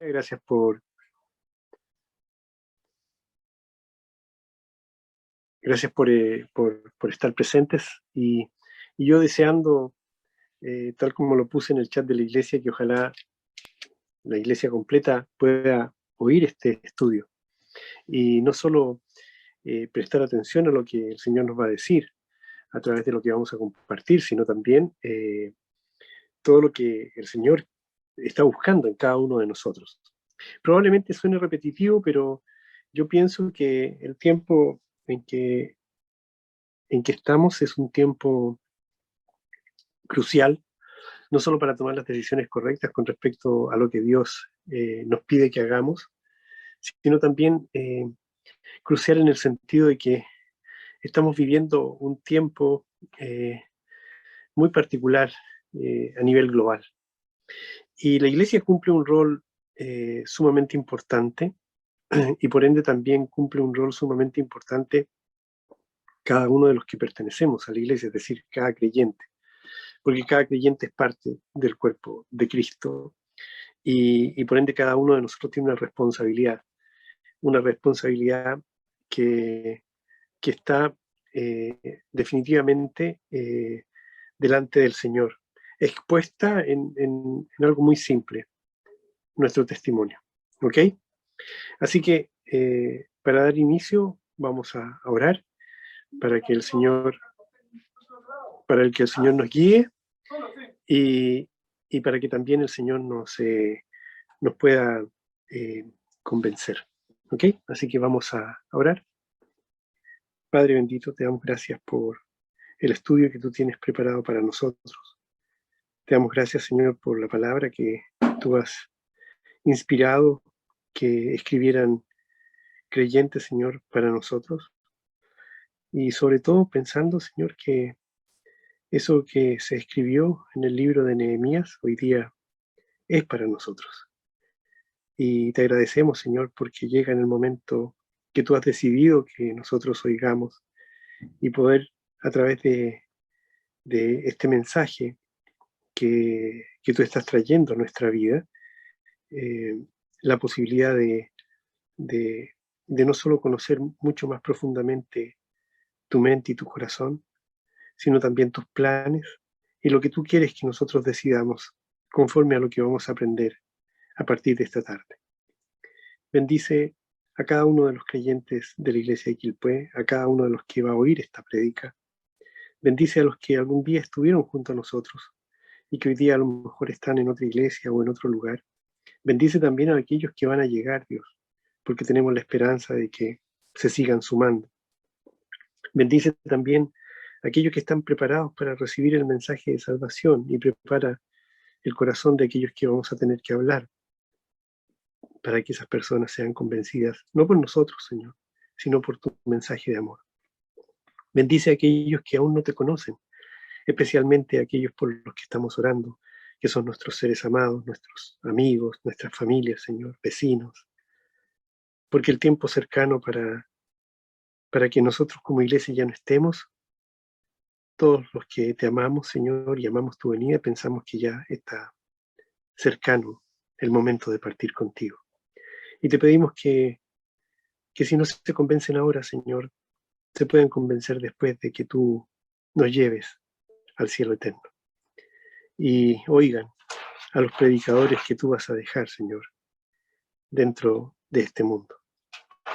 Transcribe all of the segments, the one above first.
Gracias por estar presentes y yo deseando, tal como lo puse en el chat de la iglesia, que ojalá la iglesia completa pueda oír este estudio y no solo prestar atención a lo que el Señor nos va a decir a través de lo que vamos a compartir, sino también todo lo que el Señor está buscando en cada uno de nosotros. Probablemente suene repetitivo, pero yo pienso que el tiempo en que estamos es un tiempo crucial, no solo para tomar las decisiones correctas con respecto a lo que Dios nos pide que hagamos, sino también crucial en el sentido de que estamos viviendo un tiempo muy particular a nivel global. Y la iglesia cumple un rol sumamente importante y por ende también cumple un rol sumamente importante cada uno de los que pertenecemos a la iglesia, es decir, cada creyente, porque cada creyente es parte del cuerpo de Cristo y por ende cada uno de nosotros tiene una responsabilidad que está definitivamente delante del Señor, expuesta en algo muy simple, nuestro testimonio. ¿Ok? Así que para dar inicio vamos a orar para que el Señor nos guíe y para que también el Señor nos pueda convencer. ¿Ok? Así que vamos a orar. Padre bendito, te damos gracias por el estudio que tú tienes preparado para nosotros. Te damos gracias, Señor, por la palabra que tú has inspirado que escribieran creyentes, Señor, para nosotros. Y sobre todo pensando, Señor, que eso que se escribió en el libro de Nehemías hoy día es para nosotros. Y te agradecemos, Señor, porque llega en el momento que tú has decidido que nosotros oigamos y poder, a través de este mensaje que tú estás trayendo a nuestra vida, la posibilidad de no solo conocer mucho más profundamente tu mente y tu corazón, sino también tus planes y lo que tú quieres que nosotros decidamos conforme a lo que vamos a aprender a partir de esta tarde. Bendice a cada uno de los creyentes de la iglesia de Quilpué, a cada uno de los que va a oír esta prédica. Bendice a los que algún día estuvieron junto a nosotros y que hoy día a lo mejor están en otra iglesia o en otro lugar. Bendice también a aquellos que van a llegar, Dios, porque tenemos la esperanza de que se sigan sumando. Bendice también a aquellos que están preparados para recibir el mensaje de salvación y prepara el corazón de aquellos que vamos a tener que hablar para que esas personas sean convencidas, no por nosotros, Señor, sino por tu mensaje de amor. Bendice a aquellos que aún no te conocen, especialmente a aquellos por los que estamos orando, que son nuestros seres amados, nuestros amigos, nuestras familias, Señor, vecinos, porque el tiempo cercano para que nosotros como iglesia ya no estemos, todos los que te amamos, Señor, y amamos tu venida, pensamos que ya está cercano el momento de partir contigo. Y te pedimos que si no se convencen ahora, Señor, se puedan convencer después de que tú nos lleves al cielo eterno. Y oigan a los predicadores que tú vas a dejar, Señor, dentro de este mundo,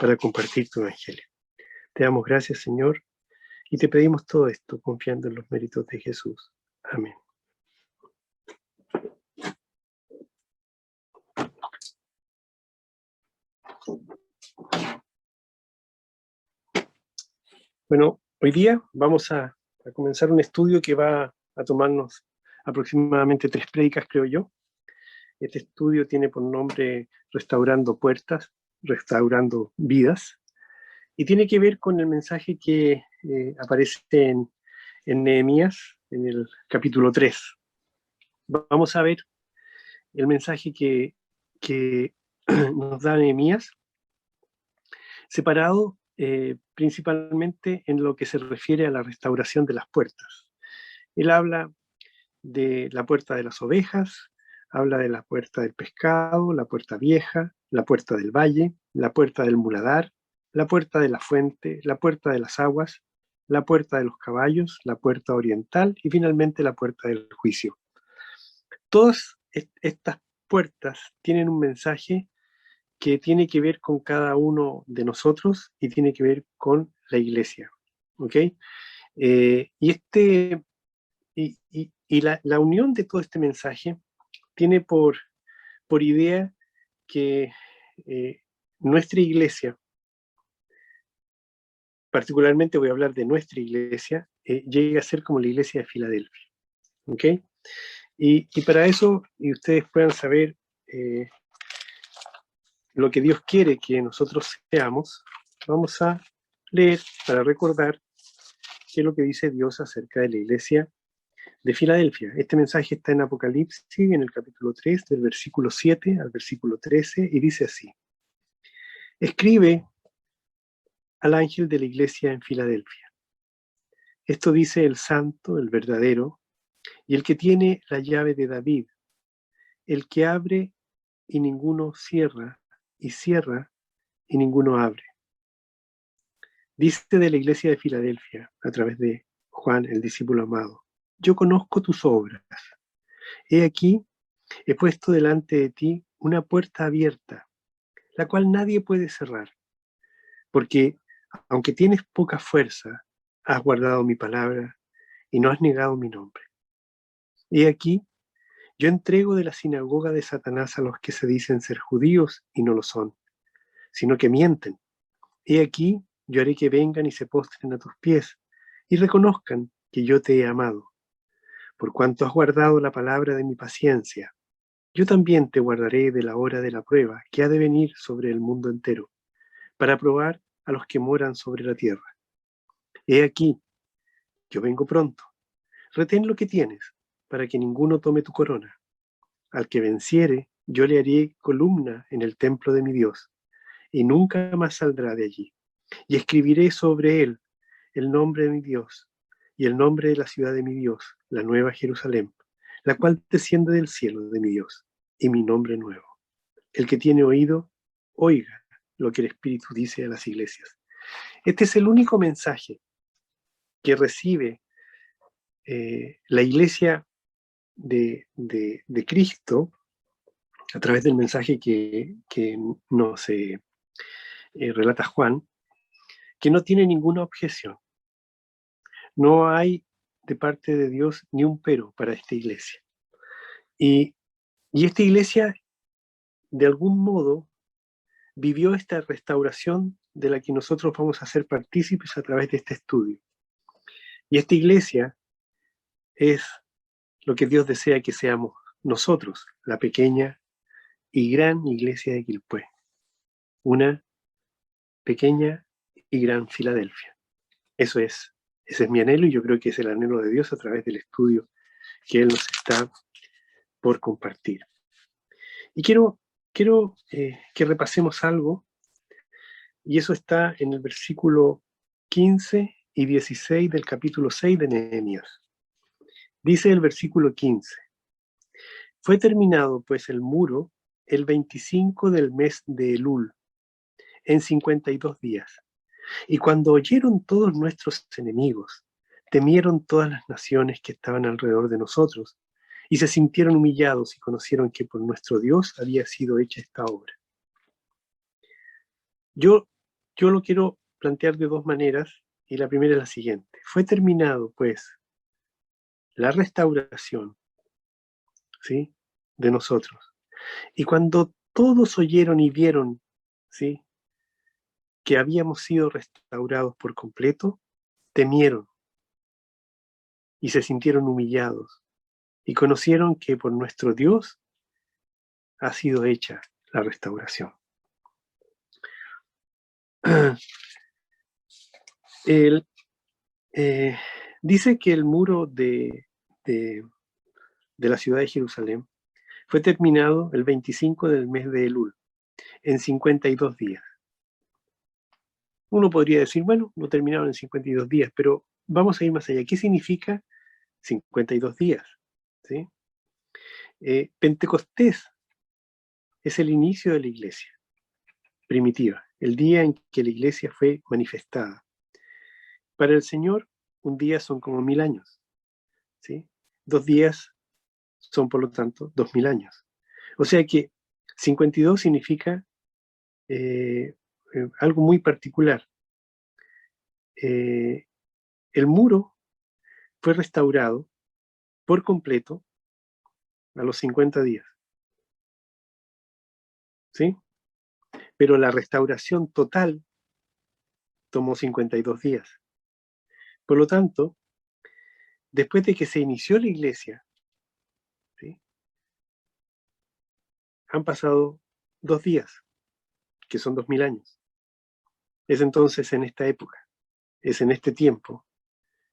para compartir tu evangelio. Te damos gracias, Señor, y te pedimos todo esto confiando en los méritos de Jesús. Amén. Bueno, hoy día vamos a comenzar un estudio que va a tomarnos aproximadamente 3 prédicas, creo yo. Este estudio tiene por nombre Restaurando Puertas, Restaurando Vidas, y tiene que ver con el mensaje que aparece en Nehemías, en el capítulo 3. Vamos a ver el mensaje que nos da Nehemías, separado principalmente en lo que se refiere a la restauración de las puertas. Él habla de la puerta de las ovejas, habla de la puerta del pescado, la puerta vieja, la puerta del valle, la puerta del muladar, la puerta de la fuente, la puerta de las aguas, la puerta de los caballos, la puerta oriental y finalmente la puerta del juicio. Todas estas puertas tienen un mensaje que tiene que ver con cada uno de nosotros y tiene que ver con la iglesia. ¿Ok? La unión de todo este mensaje tiene por idea que nuestra iglesia, particularmente voy a hablar de nuestra iglesia, llegue a ser como la iglesia de Filadelfia. ¿Ok? Y para eso, y ustedes puedan saber lo que Dios quiere que nosotros seamos, vamos a leer para recordar qué es lo que dice Dios acerca de la iglesia de Filadelfia. Este mensaje está en Apocalipsis, en el capítulo 3, del versículo 7 al versículo 13, y dice así: escribe al ángel de la iglesia en Filadelfia. Esto dice el santo, el verdadero, y el que tiene la llave de David, el que abre y ninguno cierra, y cierra y ninguno abre. Dice de la iglesia de Filadelfia, a través de Juan, el discípulo amado: yo conozco tus obras. He aquí, he puesto delante de ti una puerta abierta, la cual nadie puede cerrar, porque aunque tienes poca fuerza, has guardado mi palabra y no has negado mi nombre. He aquí, yo entrego de la sinagoga de Satanás a los que se dicen ser judíos y no lo son, sino que mienten. He aquí, yo haré que vengan y se postren a tus pies y reconozcan que yo te he amado. Por cuanto has guardado la palabra de mi paciencia, yo también te guardaré de la hora de la prueba que ha de venir sobre el mundo entero, para probar a los que moran sobre la tierra. He aquí, yo vengo pronto. Retén lo que tienes, para que ninguno tome tu corona. Al que venciere, yo le haré columna en el templo de mi Dios, y nunca más saldrá de allí. Y escribiré sobre él el nombre de mi Dios, y el nombre de la ciudad de mi Dios, la nueva Jerusalén, la cual desciende del cielo de mi Dios, y mi nombre nuevo. El que tiene oído, oiga lo que el Espíritu dice a las iglesias. Este es el único mensaje que recibe la iglesia de Cristo a través del mensaje que nos relata Juan, que no tiene ninguna objeción. No hay de parte de Dios ni un pero para esta iglesia. Y esta iglesia, de algún modo, vivió esta restauración de la que nosotros vamos a ser partícipes a través de este estudio. Y esta iglesia es lo que Dios desea que seamos nosotros, la pequeña y gran iglesia de Quilpué. Una pequeña y gran Filadelfia. Ese es mi anhelo, y yo creo que es el anhelo de Dios a través del estudio que Él nos está por compartir. Y quiero que repasemos algo, y eso está en el versículo 15 y 16 del capítulo 6 de Nehemías. Dice el versículo 15: fue terminado pues el muro el 25 del mes de Elul, en 52 días. Y cuando oyeron todos nuestros enemigos, temieron todas las naciones que estaban alrededor de nosotros, y se sintieron humillados y conocieron que por nuestro Dios había sido hecha esta obra. Yo lo quiero plantear de dos maneras, y la primera es la siguiente. Fue terminado, pues, la restauración, ¿sí?, de nosotros. Y cuando todos oyeron y vieron, ¿sí?, que habíamos sido restaurados por completo, temieron y se sintieron humillados y conocieron que por nuestro Dios ha sido hecha la restauración. Dice que el muro de la ciudad de Jerusalén fue terminado el 25 del mes de Elul, en 52 días. Uno podría decir, bueno, lo terminaron en 52 días, pero vamos a ir más allá. ¿Qué significa 52 días? ¿Sí? Pentecostés es el inicio de la iglesia primitiva, el día en que la iglesia fue manifestada. Para el Señor, un día son como 1000 años, ¿sí? 2 días son, por lo tanto, 2000 años. O sea que 52 significa algo muy particular. El muro fue restaurado por completo a los 50 días, ¿sí? Pero la restauración total tomó 52 días. Por lo tanto, después de que se inició la iglesia, ¿sí?, han pasado 2 días, que son 2000 años. Es entonces en esta época, es en este tiempo,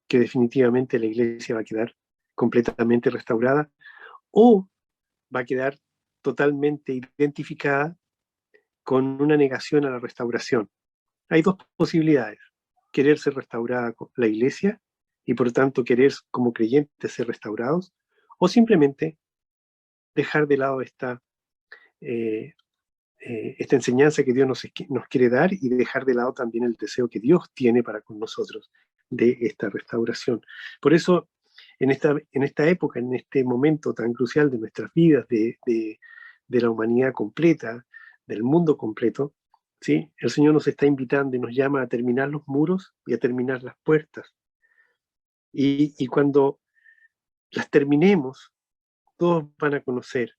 que definitivamente la iglesia va a quedar completamente restaurada o va a quedar totalmente identificada con una negación a la restauración. Hay dos posibilidades: querer ser restaurada la iglesia y por tanto querer como creyentes ser restaurados, o simplemente dejar de lado esta enseñanza que Dios nos quiere dar y dejar de lado también el deseo que Dios tiene para con nosotros de esta restauración. Por eso, en esta época, en este momento tan crucial de nuestras vidas, de la humanidad completa, del mundo completo, ¿sí?, el Señor nos está invitando y nos llama a terminar los muros y a terminar las puertas. Y cuando las terminemos, todos van a conocer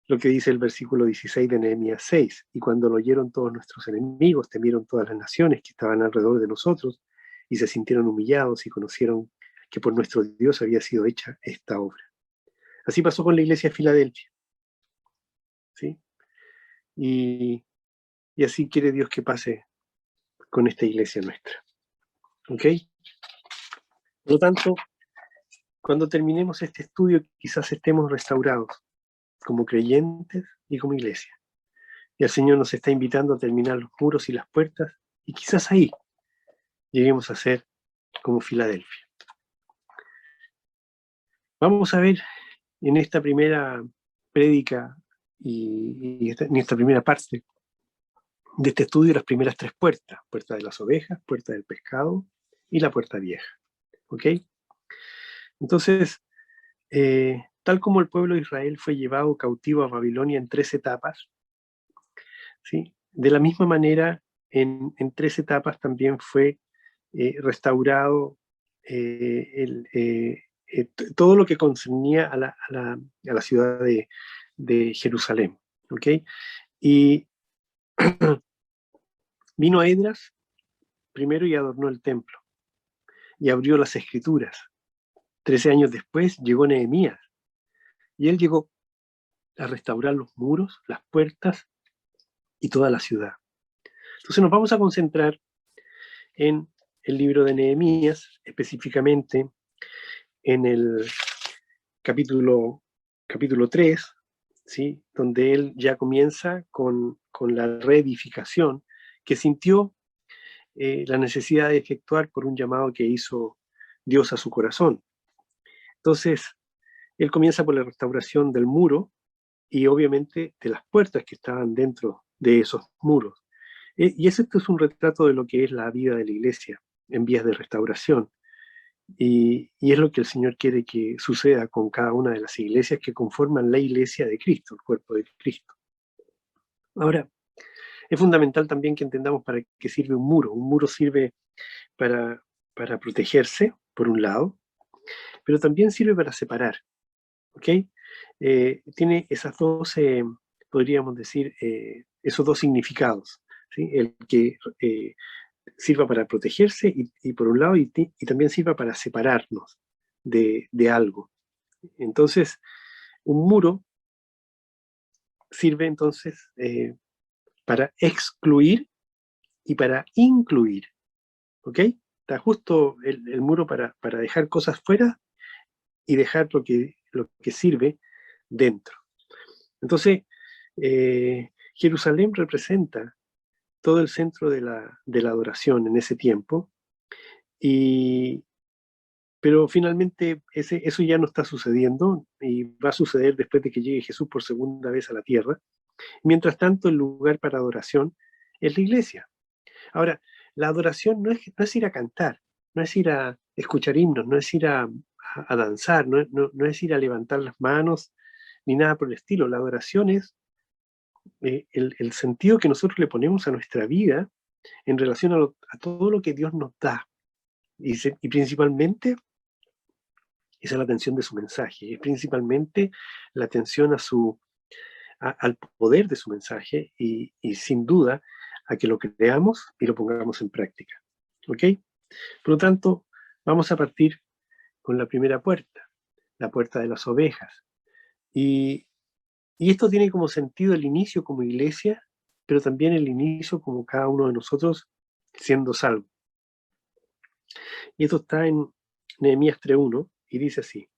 lo que dice el versículo 16 de Nehemías 6. Y cuando lo oyeron todos nuestros enemigos, temieron todas las naciones que estaban alrededor de nosotros, y se sintieron humillados y conocieron que por nuestro Dios había sido hecha esta obra. Así pasó con la iglesia de Filadelfia, ¿sí? Y así quiere Dios que pase con esta iglesia nuestra. ¿Ok? Por lo tanto, cuando terminemos este estudio, quizás estemos restaurados como creyentes y como iglesia. Y el Señor nos está invitando a terminar los muros y las puertas, y quizás ahí lleguemos a ser como Filadelfia. Vamos a ver en esta primera prédica y en esta primera parte de este estudio las primeras 3 puertas: puerta de las ovejas, puerta del pescado y la puerta vieja. ¿Ok? Entonces, tal como el pueblo de Israel fue llevado cautivo a Babilonia en 3 etapas, ¿sí?, de la misma manera, en 3 etapas también fue restaurado todo lo que concernía a la ciudad de Jerusalén. ¿Ok? Y vino Esdras primero y adornó el templo y abrió las escrituras. 13 años después llegó Nehemías y él llegó a restaurar los muros, las puertas y toda la ciudad. Entonces nos vamos a concentrar en el libro de Nehemías, específicamente en el capítulo 3, ¿sí?, donde él ya comienza con la reedificación que sintió la necesidad de efectuar por un llamado que hizo Dios a su corazón. Entonces, él comienza por la restauración del muro y obviamente de las puertas que estaban dentro de esos muros. Y esto es un retrato de lo que es la vida de la iglesia en vías de restauración. Y es lo que el Señor quiere que suceda con cada una de las iglesias que conforman la iglesia de Cristo, el cuerpo de Cristo. Ahora, es fundamental también que entendamos para qué sirve un muro. Un muro sirve para protegerse, por un lado, pero también sirve para separar. ¿Ok? Tiene esas dos, podríamos decir, esos dos significados, ¿sí? El que sirva para protegerse y por un lado, y también sirva para separarnos de algo. Entonces, un muro sirve entonces para excluir y para incluir. ¿Ok? Está justo el muro para dejar cosas fuera y dejar lo que sirve dentro. Entonces, Jerusalén representa todo el centro de la adoración en ese tiempo, y Pero finalmente eso ya no está sucediendo y va a suceder después de que llegue Jesús por segunda vez a la tierra. Mientras tanto, el lugar para adoración es la iglesia. Ahora, la adoración no es ir a cantar, no es ir a escuchar himnos, no es ir a danzar, no es ir a levantar las manos, ni nada por el estilo. La adoración es el sentido que nosotros le ponemos a nuestra vida en relación a todo lo que Dios nos da. Y principalmente, esa es la atención de su mensaje, es principalmente la atención al poder de su mensaje y sin duda a que lo creamos y lo pongamos en práctica. ¿Ok? Por lo tanto, vamos a partir con la primera puerta, la puerta de las ovejas. Y esto tiene como sentido el inicio como iglesia, pero también el inicio como cada uno de nosotros siendo salvo. Y esto está en Nehemías 3:1 y dice así: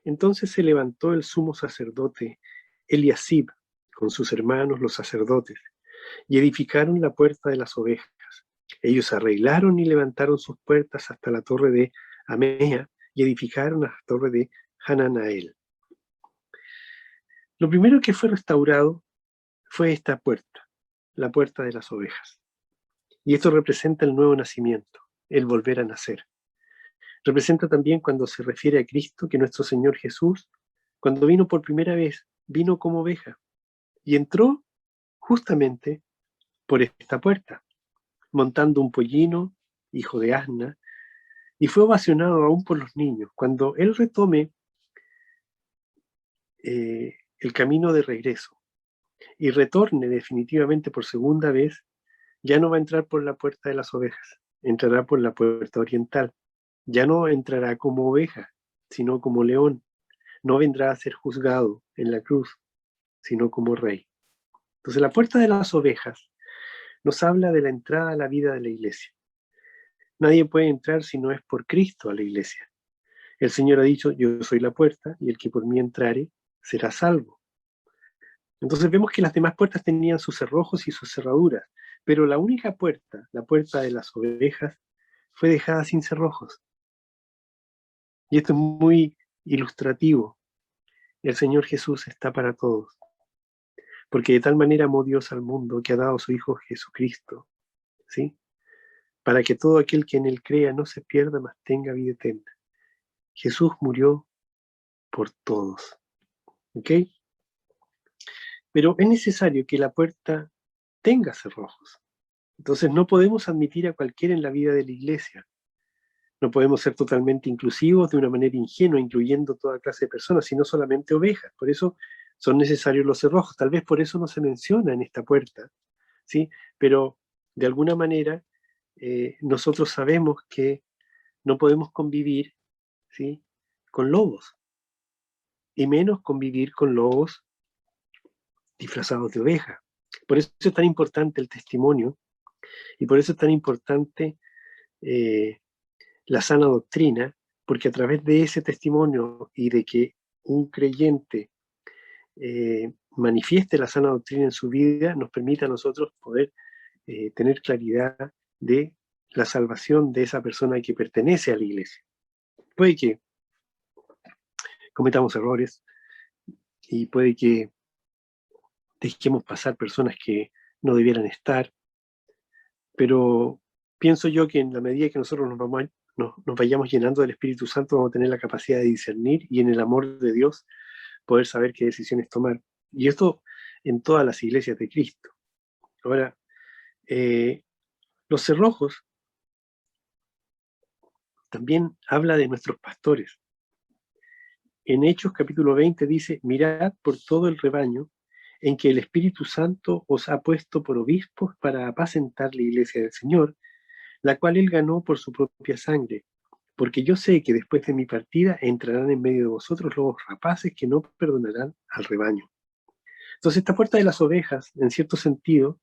Entonces se levantó el sumo sacerdote Eliasib con sus hermanos los sacerdotes y edificaron la puerta de las ovejas. Ellos arreglaron y levantaron sus puertas hasta la torre de Amea y edificaron la torre de Hananael. Lo primero que fue restaurado fue esta puerta, la puerta de las ovejas. Y esto representa el nuevo nacimiento, el volver a nacer. Representa también cuando se refiere a Cristo que nuestro Señor Jesús, cuando vino por primera vez, vino como oveja y entró justamente por esta puerta, montando un pollino, hijo de asna, y fue ovacionado aún por los niños. Cuando Él retome el camino de regreso y retorne definitivamente por segunda vez, ya no va a entrar por la puerta de las ovejas, entrará por la puerta oriental. Ya no entrará como oveja, sino como león. No vendrá a ser juzgado en la cruz, sino como rey. Entonces la puerta de las ovejas nos habla de la entrada a la vida de la iglesia. Nadie puede entrar si no es por Cristo a la iglesia. El Señor ha dicho: yo soy la puerta y el que por mí entrare será salvo. Entonces vemos que las demás puertas tenían sus cerrojos y sus cerraduras, pero la única puerta, la puerta de las ovejas, fue dejada sin cerrojos. Y esto es muy ilustrativo. El Señor Jesús está para todos, porque de tal manera amó Dios al mundo que ha dado a su Hijo Jesucristo, ¿sí? Para que todo aquel que en Él crea no se pierda, mas tenga vida eterna. Jesús murió por todos, ¿ok? Pero es necesario que la puerta tenga cerrojos. Entonces no podemos admitir a cualquiera en la vida de la iglesia. No podemos ser totalmente inclusivos de una manera ingenua, incluyendo toda clase de personas, sino solamente ovejas. Por eso son necesarios los cerrojos. Tal vez por eso no se menciona en esta puerta, ¿sí? Pero de alguna manera nosotros sabemos que no podemos convivir, ¿sí?, con lobos, y menos convivir con lobos disfrazados de oveja. Por eso es tan importante el testimonio y por eso es tan importante eh, la sana doctrina, porque a través de ese testimonio y de que un creyente manifieste la sana doctrina en su vida, nos permite a nosotros poder tener claridad de la salvación de esa persona que pertenece a la iglesia. Puede que cometamos errores y puede que dejemos pasar personas que no debieran estar, pero pienso yo que en la medida que nosotros nos vayamos llenando del Espíritu Santo, vamos a tener la capacidad de discernir y en el amor de Dios poder saber qué decisiones tomar. Y esto en todas las iglesias de Cristo. Ahora, los cerrojos también habla de nuestros pastores. En Hechos capítulo 20 dice: mirad por todo el rebaño en que el Espíritu Santo os ha puesto por obispos para apacentar la iglesia del Señor, la cual él ganó por su propia sangre. Porque yo sé que después de mi partida entrarán en medio de vosotros lobos rapaces que no perdonarán al rebaño. Entonces esta puerta de las ovejas, en cierto sentido,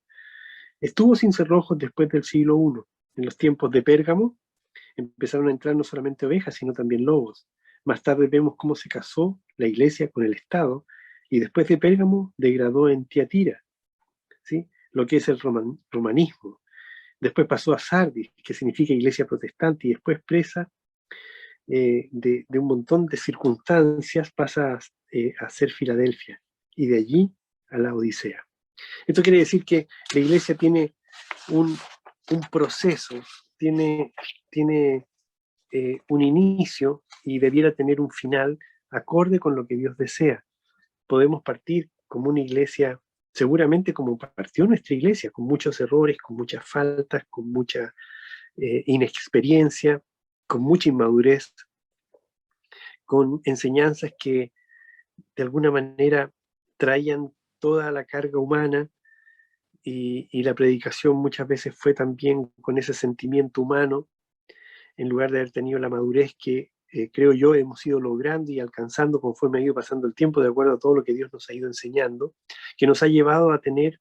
estuvo sin cerrojos después del siglo I. En los tiempos de Pérgamo empezaron a entrar no solamente ovejas, sino también lobos. Más tarde vemos cómo se casó la iglesia con el Estado y después de Pérgamo degradó en Tiatira, ¿sí?, lo que es el romanismo. Después pasó a Sardis, que significa iglesia protestante, y después presa de un montón de circunstancias pasa a ser Filadelfia, y de allí a la Odisea. Esto quiere decir que la iglesia tiene un proceso, tiene un inicio y debiera tener un final acorde con lo que Dios desea. Podemos partir como una iglesia, seguramente como partió nuestra iglesia, con muchos errores, con muchas faltas, con mucha inexperiencia, con mucha inmadurez, con enseñanzas que de alguna manera traían toda la carga humana, y la predicación muchas veces fue también con ese sentimiento humano, en lugar de haber tenido la madurez que creo yo hemos ido logrando y alcanzando conforme ha ido pasando el tiempo, de acuerdo a todo lo que Dios nos ha ido enseñando, que nos ha llevado a tener,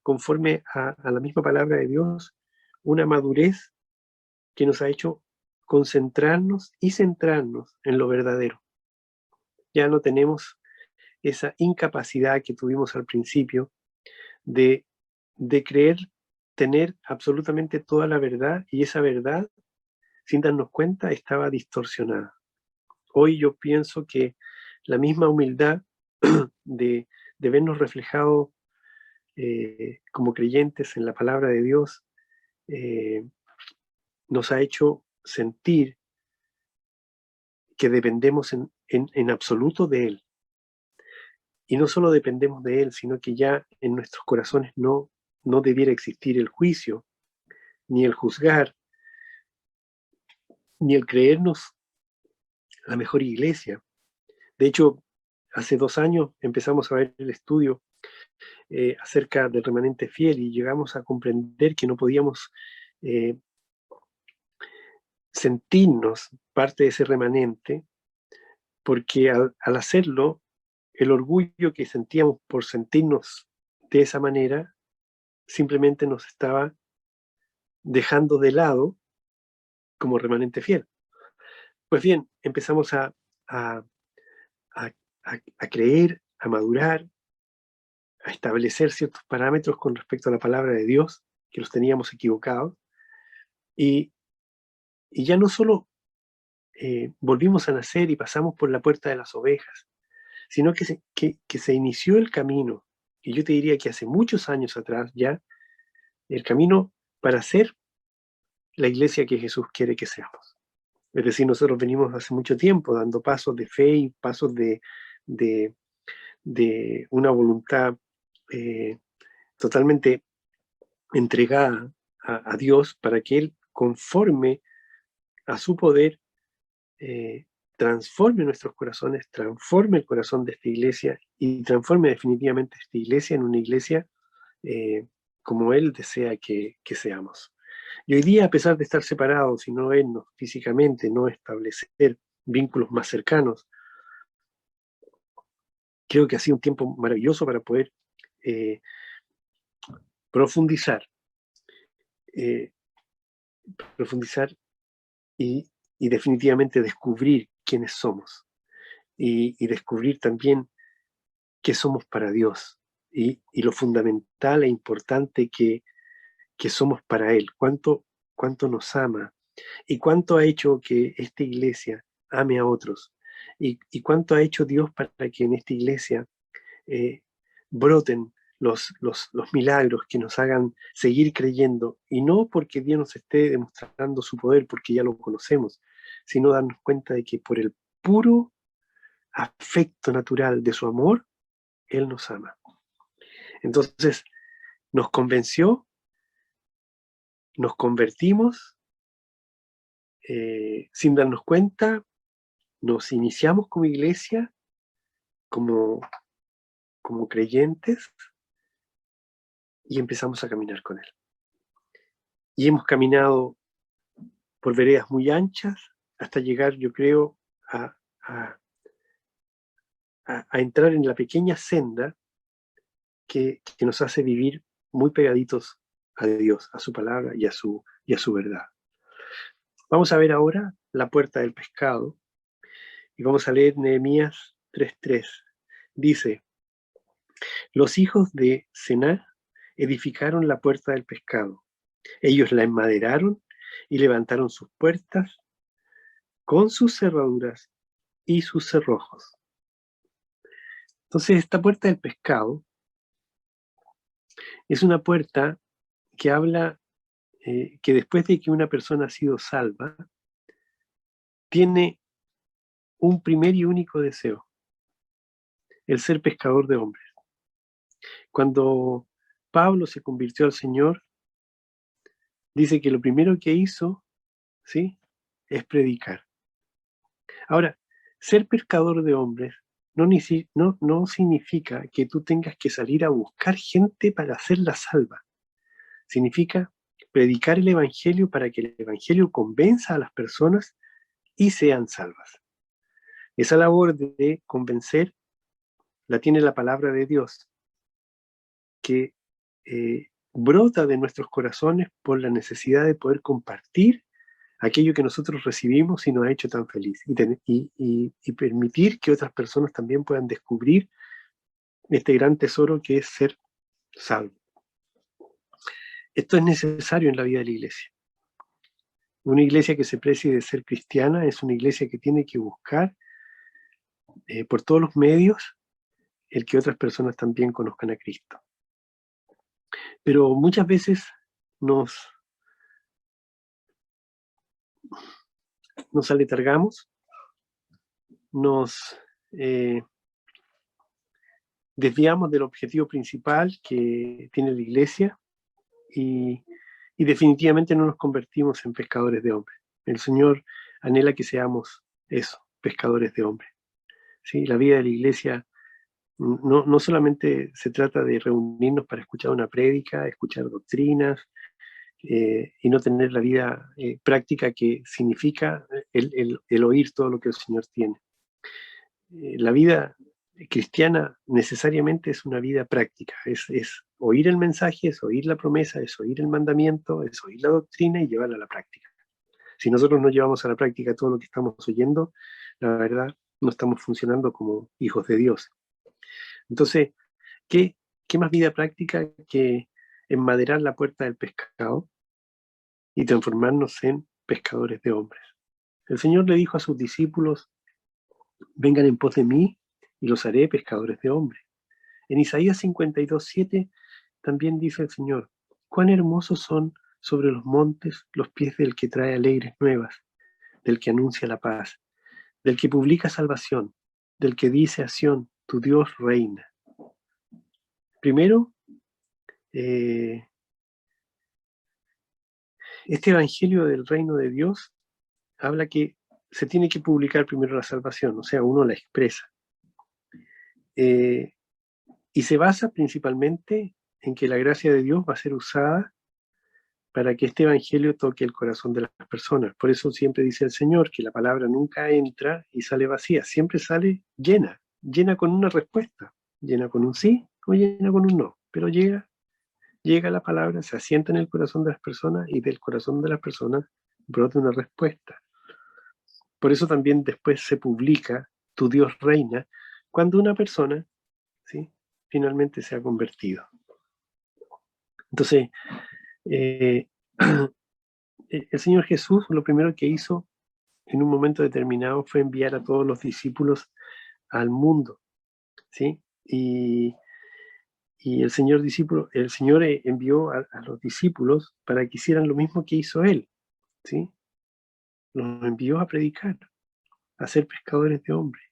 conforme a la misma palabra de Dios, una madurez que nos ha hecho concentrarnos y centrarnos en lo verdadero. Ya no tenemos esa incapacidad que tuvimos al principio de creer tener absolutamente toda la verdad, y esa verdad, sin darnos cuenta, estaba distorsionada. Hoy yo pienso que la misma humildad de vernos reflejados como creyentes en la palabra de Dios nos ha hecho sentir que dependemos en absoluto de Él. Y no solo dependemos de Él, sino que ya en nuestros corazones no debiera existir el juicio, ni el juzgar, ni el creernos la mejor iglesia. De hecho, hace 2 años empezamos a ver el estudio acerca del remanente fiel, y llegamos a comprender que no podíamos sentirnos parte de ese remanente, porque al hacerlo, el orgullo que sentíamos por sentirnos de esa manera simplemente nos estaba dejando de lado como remanente fiel. Pues bien, empezamos a creer, a madurar, a establecer ciertos parámetros con respecto a la palabra de Dios, que los teníamos equivocados, y ya no solo volvimos a nacer y pasamos por la puerta de las ovejas, sino que se inició el camino, y yo te diría que hace muchos años atrás ya, el camino para ser la iglesia que Jesús quiere que seamos. Es decir, nosotros venimos hace mucho tiempo dando pasos de fe y pasos de una voluntad totalmente entregada a Dios, para que Él, conforme a su poder, transforme nuestros corazones, transforme el corazón de esta iglesia, y transforme definitivamente esta iglesia en una iglesia como Él desea que seamos. Y hoy día, a pesar de estar separados y no vernos físicamente, no establecer vínculos más cercanos, creo que ha sido un tiempo maravilloso para poder profundizar, eh, y definitivamente descubrir quiénes somos, y descubrir también qué somos para Dios, y lo fundamental e importante que somos para Él, cuánto nos ama, y cuánto ha hecho que esta iglesia ame a otros, y cuánto ha hecho Dios para que en esta iglesia broten los milagros que nos hagan seguir creyendo, y no porque Dios nos esté demostrando su poder, porque ya lo conocemos, sino darnos cuenta de que por el puro afecto natural de su amor, Él nos ama. Entonces, nos convenció, nos convertimos, sin darnos cuenta, nos iniciamos como iglesia, como creyentes, y empezamos a caminar con Él. Y hemos caminado por veredas muy anchas hasta llegar, yo creo, a entrar en la pequeña senda que nos hace vivir muy pegaditos a Dios, a su palabra y a su verdad. Vamos a ver ahora la puerta del pescado, y vamos a leer Nehemías 3:3. Dice: los hijos de Sená edificaron la puerta del pescado. Ellos la enmaderaron y levantaron sus puertas con sus cerraduras y sus cerrojos. Entonces, esta puerta del pescado es una puerta que habla que después de que una persona ha sido salva, tiene un primer y único deseo, el ser pescador de hombres. Cuando Pablo se convirtió al Señor, dice que lo primero que hizo, ¿sí?, es predicar. Ahora, ser pescador de hombres no significa que tú tengas que salir a buscar gente para hacerla salva. Significa predicar el Evangelio para que el Evangelio convenza a las personas y sean salvas. Esa labor de convencer la tiene la palabra de Dios, que brota de nuestros corazones por la necesidad de poder compartir aquello que nosotros recibimos y nos ha hecho tan feliz, y permitir que otras personas también puedan descubrir este gran tesoro que es ser salvo. Esto es necesario en la vida de la iglesia. Una iglesia que se precie de ser cristiana es una iglesia que tiene que buscar por todos los medios el que otras personas también conozcan a Cristo. Pero muchas veces nos aletargamos, nos desviamos del objetivo principal que tiene la iglesia y definitivamente no nos convertimos en pescadores de hombres. El Señor anhela que seamos eso, pescadores de hombres. ¿Sí? La vida de la iglesia no solamente se trata de reunirnos para escuchar una prédica, escuchar doctrinas, y no tener la vida práctica que significa el oír todo lo que el Señor tiene. La vida cristiana necesariamente es una vida práctica, es oír el mensaje, es oír la promesa, es oír el mandamiento, es oír la doctrina y llevarla a la práctica. Si nosotros no llevamos a la práctica todo lo que estamos oyendo, la verdad no estamos funcionando como hijos de Dios. Entonces, ¿qué más vida práctica que enmaderar la puerta del pescado y transformarnos en pescadores de hombres? El Señor le dijo a sus discípulos: vengan en pos de mí y los haré pescadores de hombres. En Isaías 52:7 también dice el Señor: cuán hermosos son sobre los montes los pies del que trae alegres nuevas, del que anuncia la paz, del que publica salvación, del que dice a Sión: tu Dios reina. Primero, este evangelio del reino de Dios habla que se tiene que publicar primero la salvación, o sea, uno la expresa. Y se basa principalmente en que la gracia de Dios va a ser usada para que este evangelio toque el corazón de las personas. Por eso siempre dice el Señor que la palabra nunca entra y sale vacía, siempre sale llena, llena con una respuesta, llena con un sí o llena con un no, pero llega la palabra, se asienta en el corazón de las personas y del corazón de las personas brota una respuesta. Por eso también después se publica tu Dios reina cuando una persona, ¿sí?, finalmente se ha convertido. Entonces, el Señor Jesús lo primero que hizo en un momento determinado fue enviar a todos los discípulos al mundo, ¿sí? Y el Señor envió a los discípulos para que hicieran lo mismo que hizo Él, ¿sí? Los envió a predicar, a ser pescadores de hombres.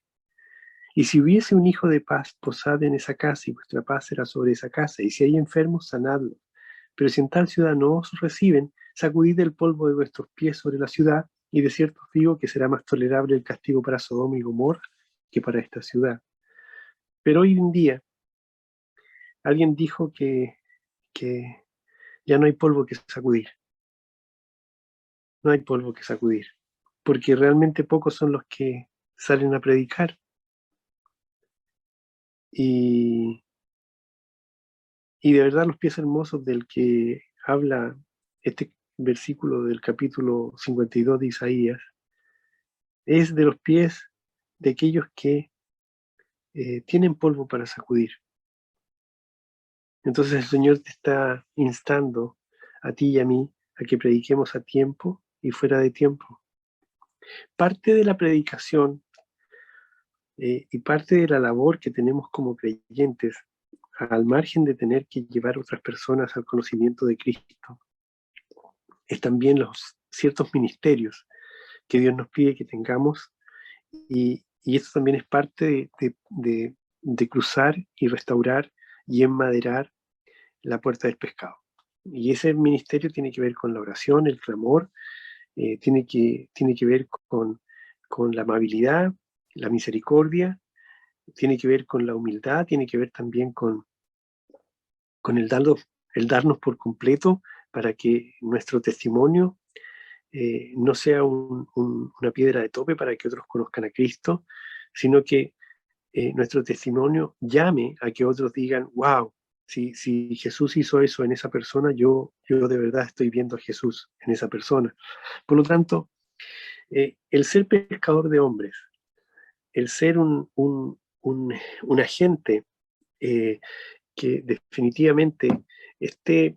Y si hubiese un hijo de paz, posad en esa casa, y vuestra paz será sobre esa casa. Y si hay enfermos, sanadlos. Pero si en tal ciudad no os reciben, sacudid el polvo de vuestros pies sobre la ciudad, y de cierto os digo que será más tolerable el castigo para Sodoma y Gomorra que para esta ciudad. Pero hoy en día, alguien dijo que ya no hay polvo que sacudir. No hay polvo que sacudir. Porque realmente pocos son los que salen a predicar. Y de verdad los pies hermosos del que habla este versículo del capítulo 52 de Isaías es de los pies de aquellos que tienen polvo para sacudir. Entonces el Señor te está instando a ti y a mí a que prediquemos a tiempo y fuera de tiempo. Parte de la predicación y parte de la labor que tenemos como creyentes, al margen de tener que llevar a otras personas al conocimiento de Cristo, es también los ciertos ministerios que Dios nos pide que tengamos, y eso también es parte de cruzar y restaurar y enmaderar la puerta del pescado. Y ese ministerio tiene que ver con la oración, el clamor, tiene que ver con la amabilidad, la misericordia, tiene que ver con la humildad, tiene que ver también con el darnos por completo para que nuestro testimonio no sea una piedra de tope para que otros conozcan a Cristo, sino que nuestro testimonio llame a que otros digan, wow, si Jesús hizo eso en esa persona, yo de verdad estoy viendo a Jesús en esa persona. Por lo tanto, el ser pescador de hombres, el ser un agente que definitivamente esté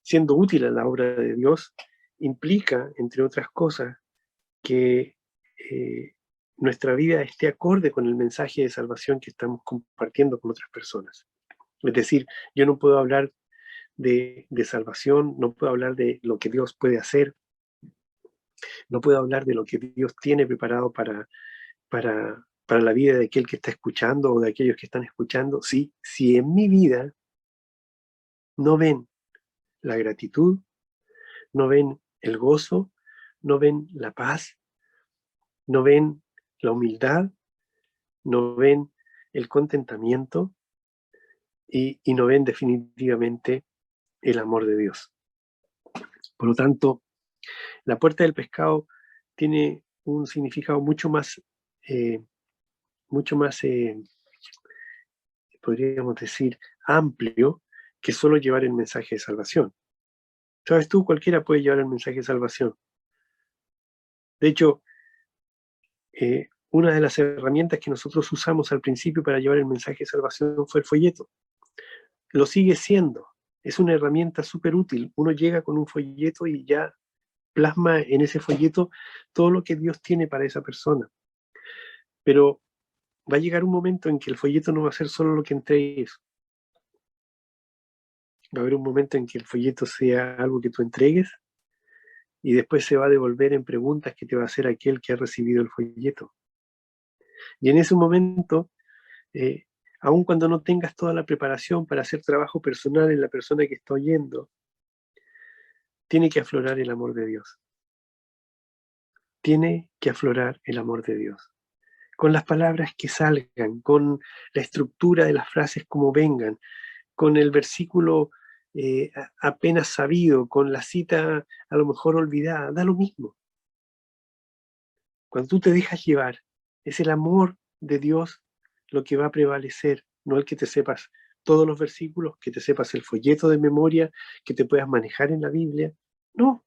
siendo útil a la obra de Dios, implica, entre otras cosas, que nuestra vida esté acorde con el mensaje de salvación que estamos compartiendo con otras personas. Es decir, yo no puedo hablar de salvación, no puedo hablar de lo que Dios puede hacer, no puedo hablar de lo que Dios tiene preparado para la vida de aquel que está escuchando o de aquellos que están escuchando, si en mi vida no ven la gratitud, no ven el gozo, no ven la paz, no ven la humildad, no ven el contentamiento y no ven definitivamente el amor de Dios. Por lo tanto, la puerta del pescado tiene un significado mucho más podríamos decir, amplio que solo llevar el mensaje de salvación. ¿Sabes tú? Cualquiera puede llevar el mensaje de salvación. De hecho, una de las herramientas que nosotros usamos al principio para llevar el mensaje de salvación fue el folleto. Lo sigue siendo. Es una herramienta súper útil. Uno llega con un folleto y ya plasma en ese folleto todo lo que Dios tiene para esa persona. Pero va a llegar un momento en que el folleto no va a ser solo lo que entregues. Va a haber un momento en que el folleto sea algo que tú entregues y después se va a devolver en preguntas que te va a hacer aquel que ha recibido el folleto. Y en ese momento, aun cuando no tengas toda la preparación para hacer trabajo personal en la persona que está oyendo, tiene que aflorar el amor de Dios. Tiene que aflorar el amor de Dios. Con las palabras que salgan, con la estructura de las frases como vengan, con el versículo apenas sabido, con la cita a lo mejor olvidada, da lo mismo. Cuando tú te dejas llevar, es el amor de Dios lo que va a prevalecer, no el que te sepas todos los versículos, que te sepas el folleto de memoria, que te puedas manejar en la Biblia. No,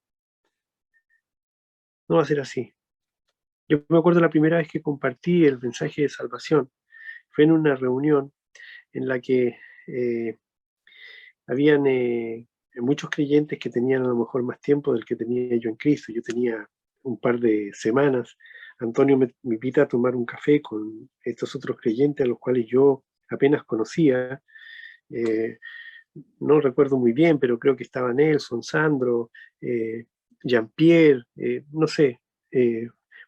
no va a ser así. Yo me acuerdo la primera vez que compartí el mensaje de salvación, fue en una reunión en la que habían muchos creyentes que tenían a lo mejor más tiempo del que tenía yo en Cristo. Yo tenía un par de semanas. Antonio me invita a tomar un café con estos otros creyentes a los cuales yo apenas conocía. No recuerdo muy bien, pero creo que estaba Nelson, Sandro, Jean-Pierre, no sé,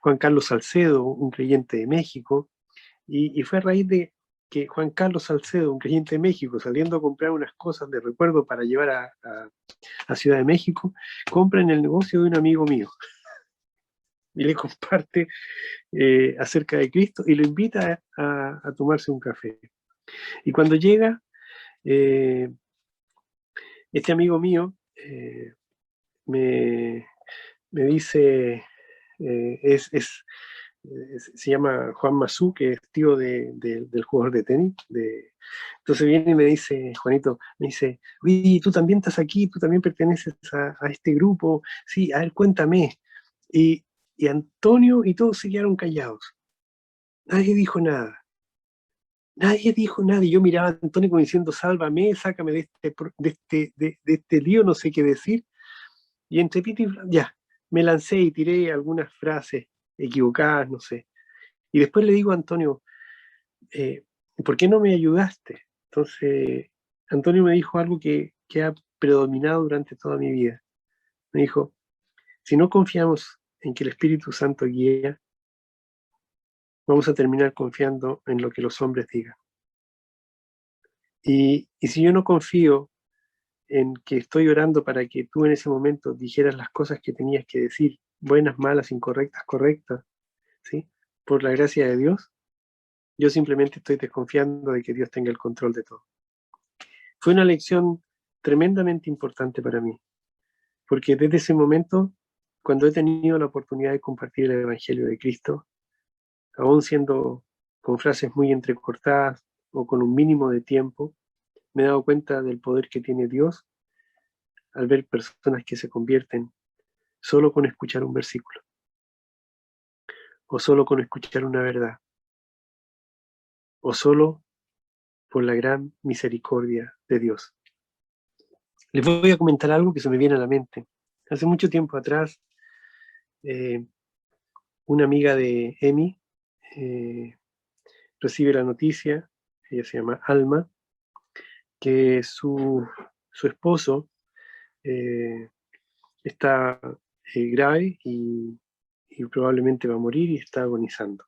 Juan Carlos Salcedo, un creyente de México. Y fue a raíz de que Juan Carlos Salcedo, un creyente de México, saliendo a comprar unas cosas de recuerdo para llevar a Ciudad de México, compra en el negocio de un amigo mío y le comparte acerca de Cristo y lo invita a tomarse un café. Y cuando llega, este amigo mío me, me dice, se llama Juan Mazú, que es tío del jugador de tenis. Entonces viene y me dice, Juanito, me dice, oye, tú también estás aquí, tú también perteneces a este grupo, sí, a ver, cuéntame. Y Antonio y todos se quedaron callados. Nadie dijo nada. Nadie dijo nada. Y yo miraba a Antonio como diciendo, sálvame, sácame de este lío, no sé qué decir. Y entre piti y ya, me lancé y tiré algunas frases equivocadas, no sé. Y después le digo a Antonio, ¿por qué no me ayudaste? Entonces, Antonio me dijo algo que ha predominado durante toda mi vida. Me dijo, si no confiamos en que el Espíritu Santo guía, vamos a terminar confiando en lo que los hombres digan. Y si yo no confío en que estoy orando para que tú en ese momento dijeras las cosas que tenías que decir, buenas, malas, incorrectas, correctas, ¿sí? Por la gracia de Dios, yo simplemente estoy desconfiando de que Dios tenga el control de todo. Fue una lección tremendamente importante para mí, porque desde ese momento, cuando he tenido la oportunidad de compartir el Evangelio de Cristo, aún siendo con frases muy entrecortadas o con un mínimo de tiempo, me he dado cuenta del poder que tiene Dios al ver personas que se convierten solo con escuchar un versículo o solo con escuchar una verdad o solo por la gran misericordia de Dios. Les voy a comentar algo que se me viene a la mente. Hace mucho tiempo atrás, una amiga de Emi recibe la noticia, ella se llama Alma, que su esposo eh, está grave y probablemente va a morir y está agonizando.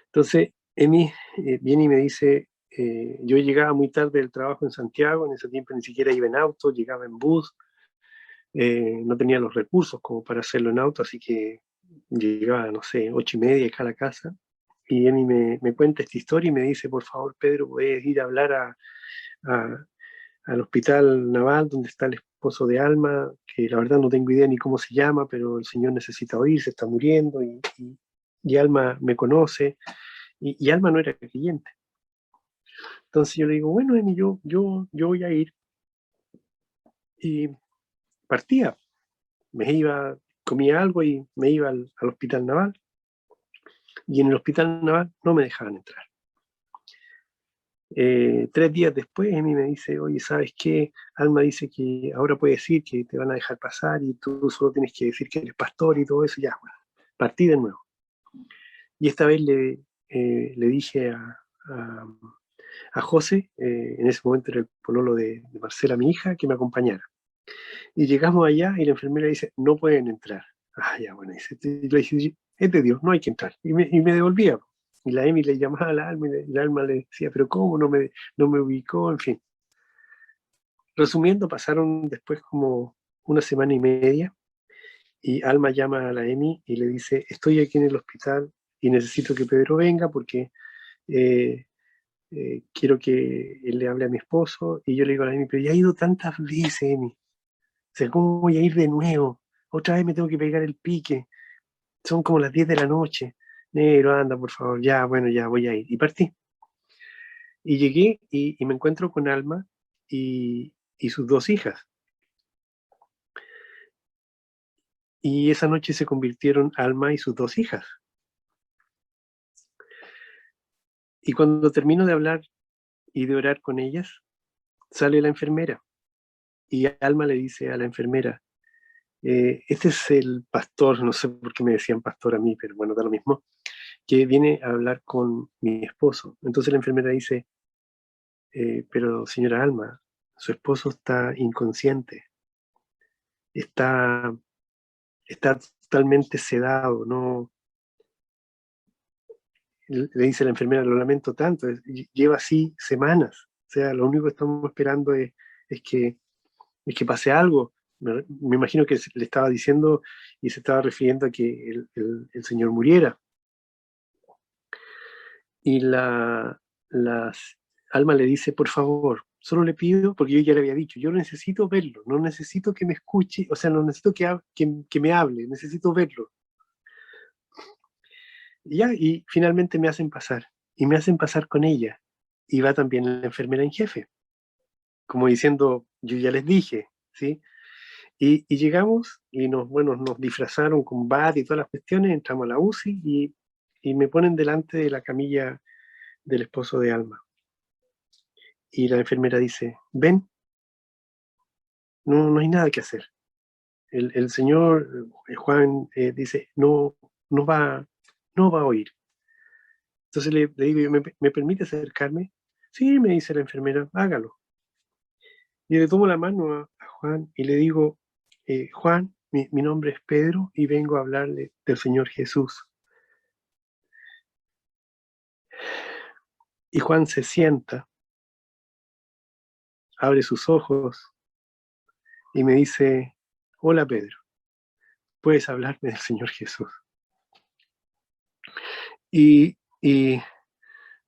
Entonces, Emi viene y me dice, yo llegaba muy tarde del trabajo en Santiago, en ese tiempo ni siquiera iba en auto, llegaba en bus, no tenía los recursos como para hacerlo en auto, así que llegaba, no sé, 8:30 acá a la casa, y Emi me cuenta esta historia y me dice, por favor, Pedro, puedes ir a hablar al hospital naval donde está el esposo de Alma, que la verdad no tengo idea ni cómo se llama, pero el señor necesita oír, se está muriendo, y Alma me conoce, y Alma no era creyente. Entonces yo le digo, bueno, Emi, yo voy a ir, y partía, me iba, comía algo y me iba al hospital naval, y en el hospital naval no me dejaban entrar. 3 días después, Emi me dice, oye, ¿sabes qué? Alma dice que ahora puedes decir que te van a dejar pasar y tú solo tienes que decir que eres pastor y todo eso. Ya, bueno, partí de nuevo. Y esta vez le dije a José, en ese momento era el pololo de Marcela, mi hija, que me acompañara. Y llegamos allá y la enfermera dice, no pueden entrar. Ah, ya, bueno, dice, y le dije, es de Dios, no hay que entrar. Y me devolvía. Y la Emi le llamaba a la Alma y la Alma le decía, pero ¿cómo no me ubicó? En fin. Resumiendo, pasaron después como una semana y media y Alma llama a la Emi y le dice, estoy aquí en el hospital y necesito que Pedro venga porque eh, quiero que él le hable a mi esposo. Y yo le digo a la Emi, pero ya he ido tantas veces, Emi. O sea, ¿cómo voy a ir de nuevo? Otra vez me tengo que pegar el pique. Son como las 10 de la noche. Negro, anda, por favor. Ya, bueno, ya voy a ir. Y partí. Y llegué y me encuentro con Alma y sus 2 hijas. Y esa noche se convirtieron Alma y sus 2 hijas. Y cuando termino de hablar y de orar con ellas, sale la enfermera. Y Alma le dice a la enfermera, este es el pastor, no sé por qué me decían pastor a mí, pero bueno, da lo mismo, que viene a hablar con mi esposo. Entonces la enfermera dice, pero señora Alma, su esposo está inconsciente, está, está totalmente sedado, no, le dice la enfermera, lo lamento tanto, lleva así semanas, o sea, lo único que estamos esperando es que pase algo. Me imagino que le estaba diciendo y se estaba refiriendo a que el señor muriera. Y las Alma le dice, por favor, solo le pido, porque yo ya le había dicho, yo necesito verlo, no necesito que me escuche, o sea, no necesito que me hable, necesito verlo. Y ya, y finalmente me hacen pasar, y me hacen pasar con ella. Y va también la enfermera en jefe, como diciendo, yo ya les dije, ¿sí? Y llegamos y bueno, nos disfrazaron con bat y todas las cuestiones, entramos a la UCI y me ponen delante de la camilla del esposo de Alma. Y la enfermera dice, ven, no hay nada que hacer. el señor Juan dice, no va a oír. Entonces le digo, ¿me permite acercarme? Sí, me dice la enfermera, hágalo. Y le tomo la mano a Juan y le digo, Juan, mi nombre es Pedro y vengo a hablarle del Señor Jesús. Y Juan se sienta, abre sus ojos y me dice, hola Pedro, puedes hablarme del Señor Jesús. Y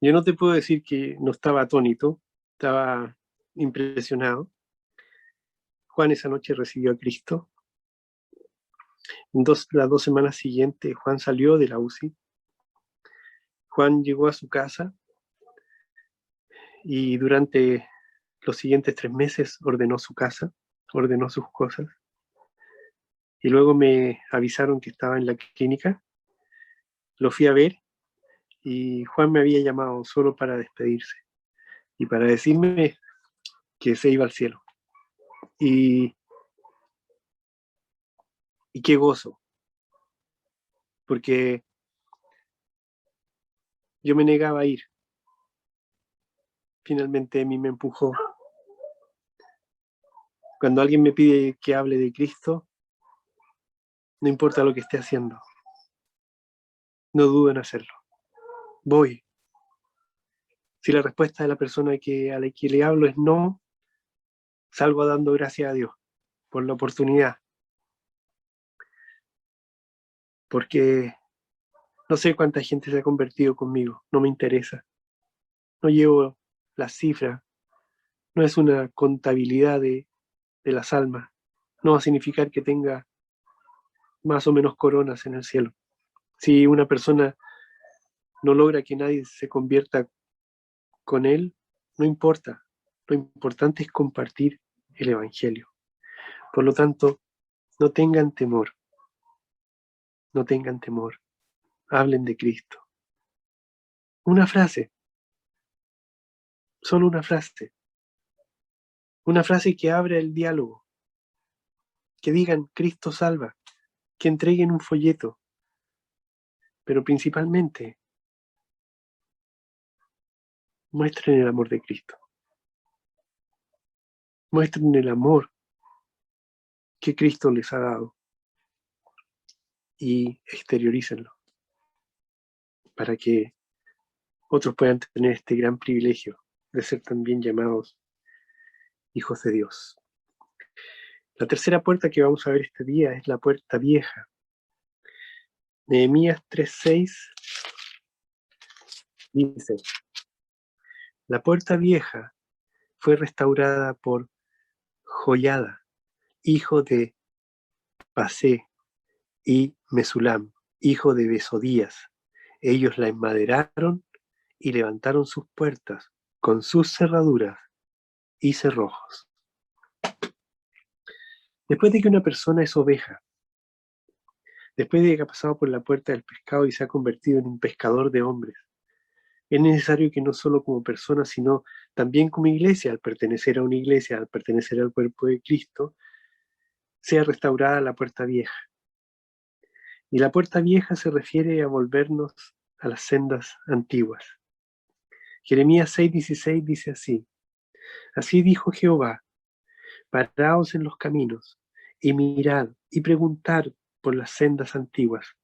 yo no te puedo decir que no estaba atónito, estaba impresionado. Juan esa noche recibió a Cristo. Las 2 semanas siguientes, Juan salió de la UCI. Juan llegó a su casa y durante los siguientes 3 meses ordenó su casa, ordenó sus cosas. Y luego me avisaron que estaba en la clínica. Lo fui a ver y Juan me había llamado solo para despedirse y para decirme que se iba al cielo. Y qué gozo, porque yo me negaba a ir. Finalmente a mí me empujó. Cuando alguien me pide que hable de Cristo, no importa lo que esté haciendo, no dudo en hacerlo. Voy. Si la respuesta de la persona a la que le hablo es no, salgo dando gracias a Dios por la oportunidad. Porque no sé cuánta gente se ha convertido conmigo, no me interesa. No llevo las cifras, no es una contabilidad de las almas. No va a significar que tenga más o menos coronas en el cielo. Si una persona no logra que nadie se convierta con él, no importa. Lo importante es compartir el Evangelio. Por lo tanto, no tengan temor. No tengan temor. Hablen de Cristo. Una frase, solo una frase. Una frase que abra el diálogo. Que digan, Cristo salva. Que entreguen un folleto. Pero principalmente, muestren el amor de Cristo. Muestren el amor que Cristo les ha dado y exteriorícenlo para que otros puedan tener este gran privilegio de ser también llamados hijos de Dios. La tercera puerta que vamos a ver este día es la puerta vieja. Nehemías 3:6 dice, la puerta vieja fue restaurada por Joiada, hijo de Pasé, y Mesulam, hijo de Besodías. Ellos la enmaderaron y levantaron sus puertas con sus cerraduras y cerrojos. Después de que una persona es oveja, después de que ha pasado por la puerta del pescado y se ha convertido en un pescador de hombres, es necesario que no solo como persona, sino también como iglesia, al pertenecer a una iglesia, al pertenecer al cuerpo de Cristo, sea restaurada la puerta vieja. Y la puerta vieja se refiere a volvernos a las sendas antiguas. Jeremías 6:16 dice así, así dijo Jehová, paraos en los caminos y mirad y preguntad por las sendas antiguas,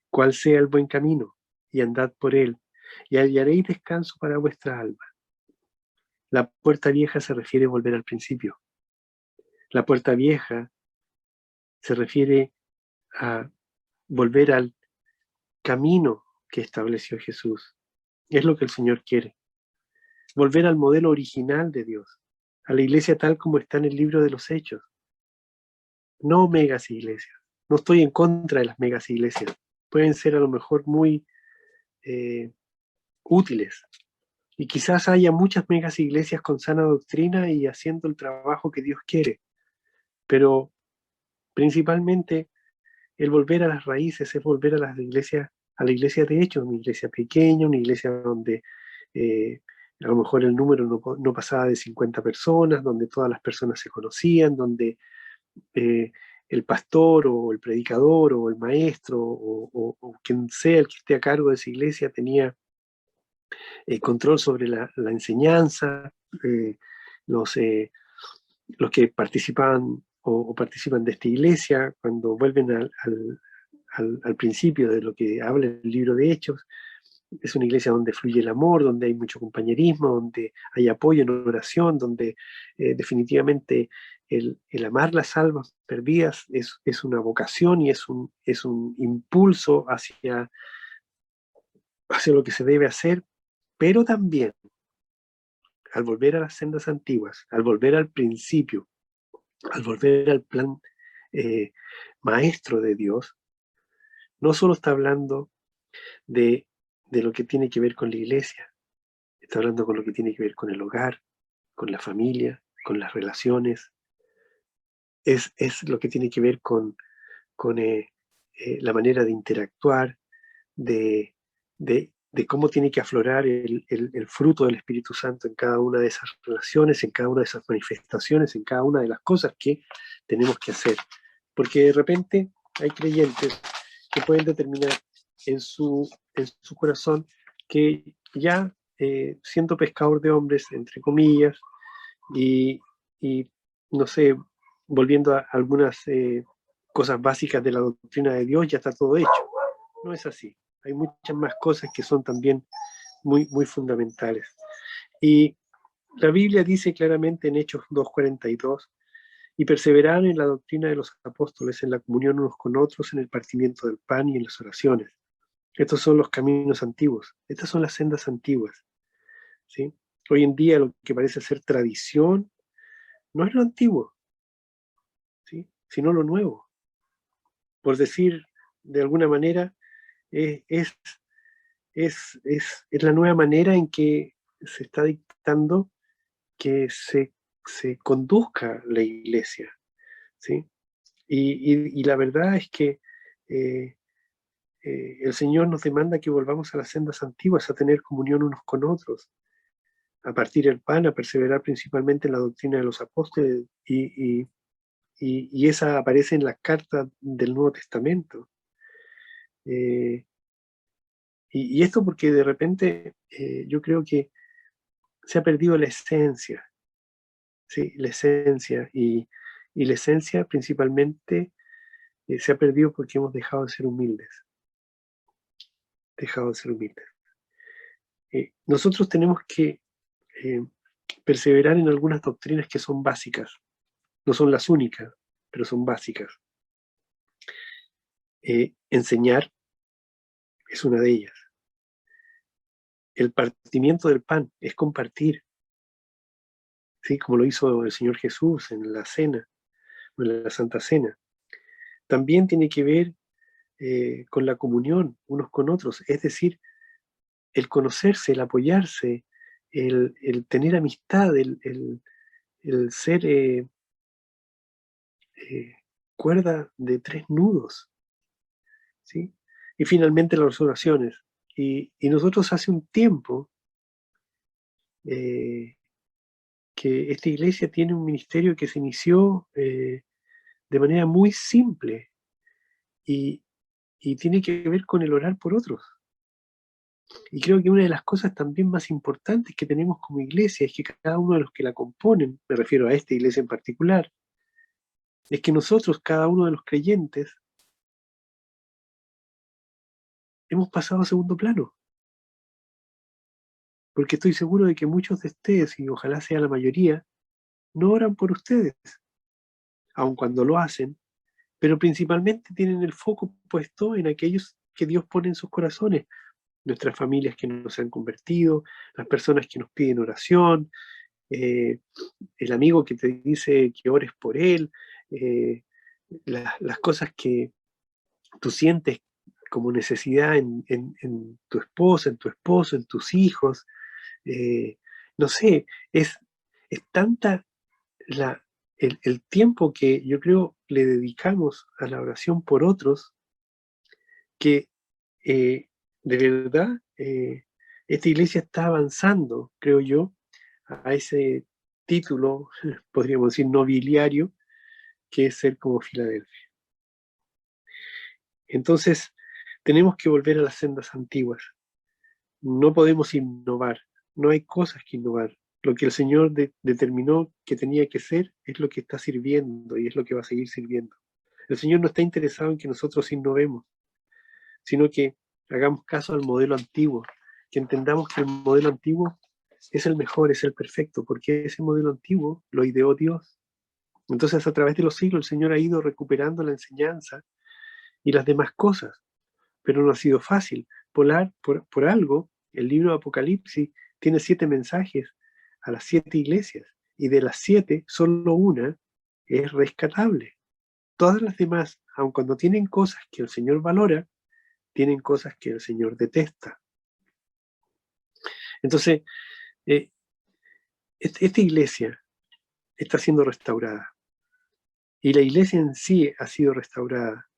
cuál sea el buen camino, y andad por él, y hallaréis descanso para vuestra alma. La puerta vieja se refiere a volver al principio. La puerta vieja se refiere a volver al camino que estableció Jesús. Es lo que el Señor quiere. Volver al modelo original de Dios, a la iglesia tal como está en el libro de los Hechos. No megas iglesias. No estoy en contra de las megas iglesias. Pueden ser a lo mejor muy útiles. Y quizás haya muchas megas iglesias con sana doctrina y haciendo el trabajo que Dios quiere. Pero principalmente el volver a las raíces es volver a las iglesias, a la iglesia de hecho, una iglesia pequeña, una iglesia donde a lo mejor el número no pasaba de 50 personas, donde todas las personas se conocían, donde el pastor o el predicador o el maestro o quien sea el que esté a cargo de esa iglesia tenía control sobre la enseñanza, los, los que participaban o participan de esta iglesia, cuando vuelven al principio de lo que habla el libro de Hechos, es una iglesia donde fluye el amor, donde hay mucho compañerismo, donde hay apoyo en oración, donde definitivamente el amar las almas perdidas es una vocación y es un impulso hacia lo que se debe hacer, pero también al volver a las sendas antiguas, al volver al principio, al volver al plan eh, maestro de Dios, no solo está hablando de, de lo que tiene que ver con la iglesia, está hablando con lo que tiene que ver con el hogar, con la familia, con las relaciones, es lo que tiene que ver con la manera de interactuar, de, de cómo tiene que aflorar el fruto del Espíritu Santo en cada una de esas relaciones, en cada una de esas manifestaciones, en cada una de las cosas que tenemos que hacer. Porque de repente hay creyentes que pueden determinar en su corazón que ya siendo pescador de hombres, entre comillas, y, y no sé, volviendo a algunas cosas básicas de la doctrina de Dios, ya está todo hecho. No es así. Hay muchas más cosas que son también muy, muy fundamentales. Y la Biblia dice claramente en Hechos 2:42, y perseveraron en la doctrina de los apóstoles, en la comunión unos con otros, en el partimiento del pan y en las oraciones. Estos son los caminos antiguos, estas son las sendas antiguas, ¿sí? Hoy en día lo que parece ser tradición no es lo antiguo, ¿sí? Sino lo nuevo. Por decir de alguna manera, es, es, es la nueva manera en que se está dictando que se conduzca la iglesia, ¿sí? Y la verdad es que eh, el Señor nos demanda que volvamos a las sendas antiguas, a tener comunión unos con otros, a partir el pan, a perseverar principalmente en la doctrina de los apóstoles, y esa aparece en las cartas del Nuevo Testamento. Eh, y esto porque de repente yo creo que se ha perdido la esencia, ¿sí? La esencia, y la esencia principalmente se ha perdido porque hemos dejado de ser humildes, dejado de ser humildes. Nosotros tenemos que eh, perseverar en algunas doctrinas que son básicas, no son las únicas, pero son básicas. Enseñar es una de ellas. El partimiento del pan es compartir, ¿sí? Como lo hizo el Señor Jesús en la cena, en la Santa Cena. También tiene que ver con la comunión unos con otros, es decir, el conocerse, el apoyarse, el tener amistad, el ser cuerda de tres nudos, ¿sí? Y finalmente las oraciones. Y nosotros hace un tiempo eh, que esta iglesia tiene un ministerio que se inició de manera muy simple y, y tiene que ver con el orar por otros. Y creo que una de las cosas también más importantes que tenemos como iglesia es que cada uno de los que la componen, me refiero a esta iglesia en particular, es que nosotros, cada uno de los creyentes, hemos pasado a segundo plano. Porque estoy seguro de que muchos de ustedes, y ojalá sea la mayoría, no oran por ustedes, aun cuando lo hacen, pero principalmente tienen el foco puesto en aquellos que Dios pone en sus corazones, nuestras familias que nos han convertido, las personas que nos piden oración, eh, el amigo que te dice que ores por él, eh, las cosas que tú sientes como necesidad en tu esposa, en tu esposo, en tus hijos. eh, no sé, es tanta el tiempo que yo creo le dedicamos a la oración por otros que eh, de verdad esta iglesia está avanzando, creo yo, a ese título, podríamos decir, nobiliario, que es ser como Filadelfia. Entonces, tenemos que volver a las sendas antiguas. No podemos innovar, no hay cosas que innovar. Lo que el Señor determinó que tenía que ser es lo que está sirviendo y es lo que va a seguir sirviendo. El Señor no está interesado en que nosotros innovemos, sino que hagamos caso al modelo antiguo, que entendamos que el modelo antiguo es el mejor, es el perfecto, porque ese modelo antiguo lo ideó Dios. Entonces, a través de los siglos, el Señor ha ido recuperando la enseñanza y las demás cosas, pero no ha sido fácil. Por algo, el libro de Apocalipsis tiene 7 mensajes a las 7 iglesias, y de las 7, solo una es rescatable. Todas las demás, aun cuando tienen cosas que el Señor valora, tienen cosas que el Señor detesta. Entonces, eh, esta iglesia está siendo restaurada, y la iglesia en sí ha sido restaurada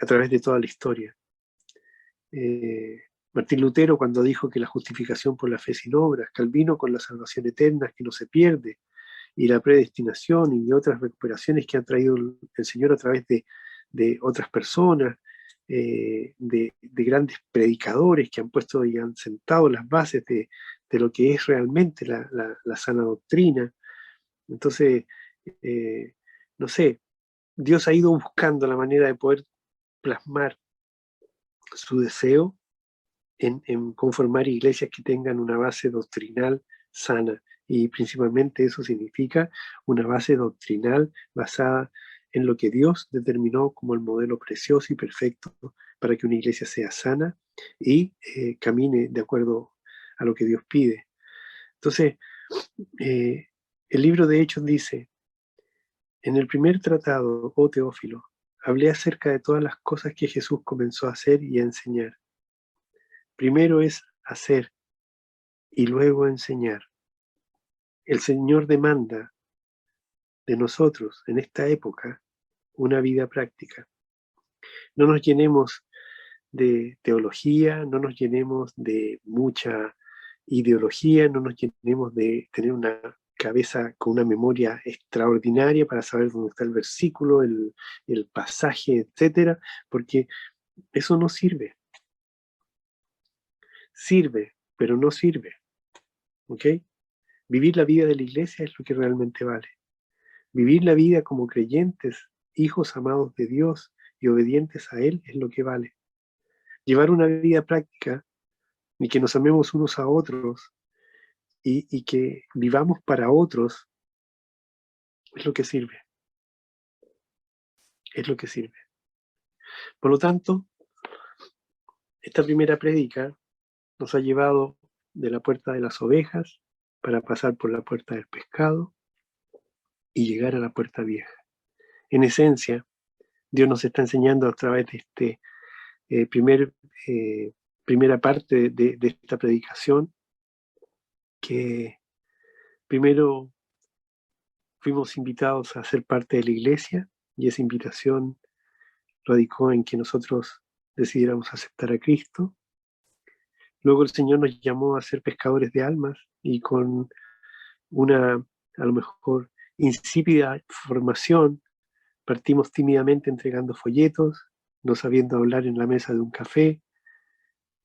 a través de toda la historia. Martín Lutero, cuando dijo que la justificación por la fe sin obras, Calvino con la salvación eterna que no se pierde, y la predestinación y otras recuperaciones que ha traído el Señor a través de otras personas, de grandes predicadores que han puesto y han sentado las bases de lo que es realmente la sana doctrina. Entonces, no sé, Dios ha ido buscando la manera de poder plasmar su deseo en conformar iglesias que tengan una base doctrinal sana. Y principalmente eso significa una base doctrinal basada en lo que Dios determinó como el modelo precioso y perfecto para que una iglesia sea sana y camine de acuerdo a lo que Dios pide. Entonces, el libro de Hechos dice: en el primer tratado, oh Teófilo, hablé acerca de todas las cosas que Jesús comenzó a hacer y a enseñar. Primero es hacer y luego enseñar. El Señor demanda de nosotros en esta época una vida práctica. No nos llenemos de teología, no nos llenemos de mucha ideología, no nos llenemos de tener una cabeza con una memoria extraordinaria para saber dónde está el versículo, el pasaje, etcétera, porque eso no sirve. Sirve, pero no sirve. ¿Ok? Vivir la vida de la iglesia es lo que realmente vale. Vivir la vida como creyentes, hijos amados de Dios y obedientes a Él es lo que vale. Llevar una vida práctica y que nos amemos unos a otros y que vivamos para otros es lo que sirve. Es lo que sirve. Por lo tanto, esta primera prédica nos ha llevado de la puerta de las ovejas para pasar por la puerta del pescado y llegar a la puerta vieja. En esencia, Dios nos está enseñando a través de este primera parte de esta predicación que primero fuimos invitados a ser parte de la iglesia, y esa invitación radicó en que nosotros decidiéramos aceptar a Cristo. Luego el Señor nos llamó a ser pescadores de almas, y con una, a lo mejor, insípida formación, partimos tímidamente entregando folletos, no sabiendo hablar en la mesa de un café,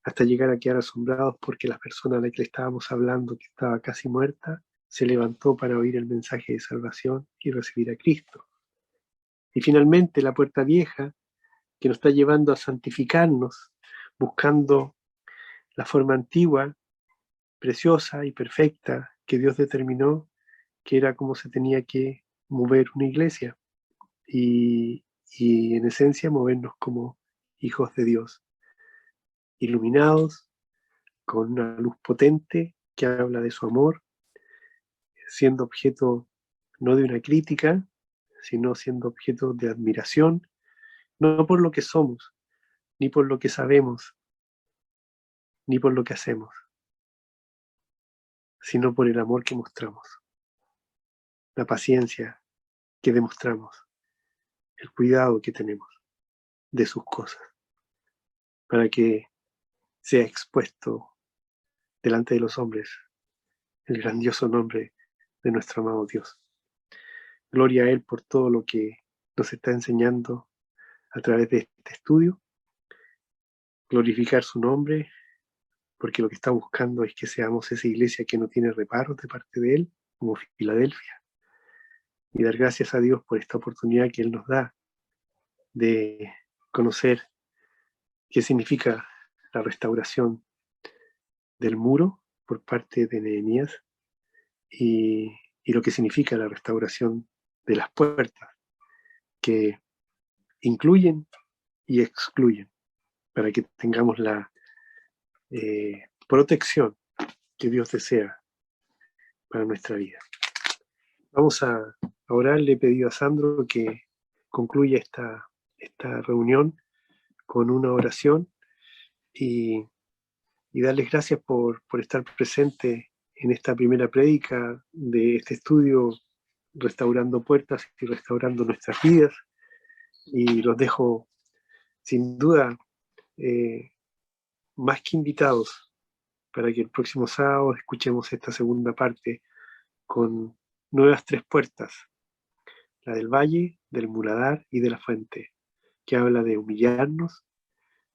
hasta llegar a quedar asombrados porque la persona a la que le estábamos hablando, que estaba casi muerta, se levantó para oír el mensaje de salvación y recibir a Cristo. Y finalmente la puerta vieja, que nos está llevando a santificarnos, buscando la forma antigua, preciosa y perfecta que Dios determinó, que era como se tenía que mover una iglesia, y en esencia movernos como hijos de Dios, iluminados con una luz potente que habla de su amor, siendo objeto no de una crítica, sino siendo objeto de admiración, no por lo que somos, ni por lo que sabemos, ni por lo que hacemos, sino por el amor que mostramos, la paciencia que demostramos, el cuidado que tenemos de sus cosas, para que sea expuesto delante de los hombres el grandioso nombre de nuestro amado Dios. Gloria a Él por todo lo que nos está enseñando a través de este estudio. Glorificar su nombre, porque lo que está buscando es que seamos esa iglesia que no tiene reparos de parte de Él, como Filadelfia. Y dar gracias a Dios por esta oportunidad que Él nos da de conocer qué significa la restauración del muro por parte de Nehemías y lo que significa la restauración de las puertas, que incluyen y excluyen, para que tengamos la protección que Dios desea para nuestra vida. Vamos a orar. Le he pedido a Sandro que concluya esta reunión con una oración y darles gracias por estar presente en esta primera prédica de este estudio, restaurando puertas y restaurando nuestras vidas. Y los dejo sin duda más que invitados para que el próximo sábado escuchemos esta segunda parte con nuevas 3 puertas, la del valle, del muladar y de la fuente, que habla de humillarnos,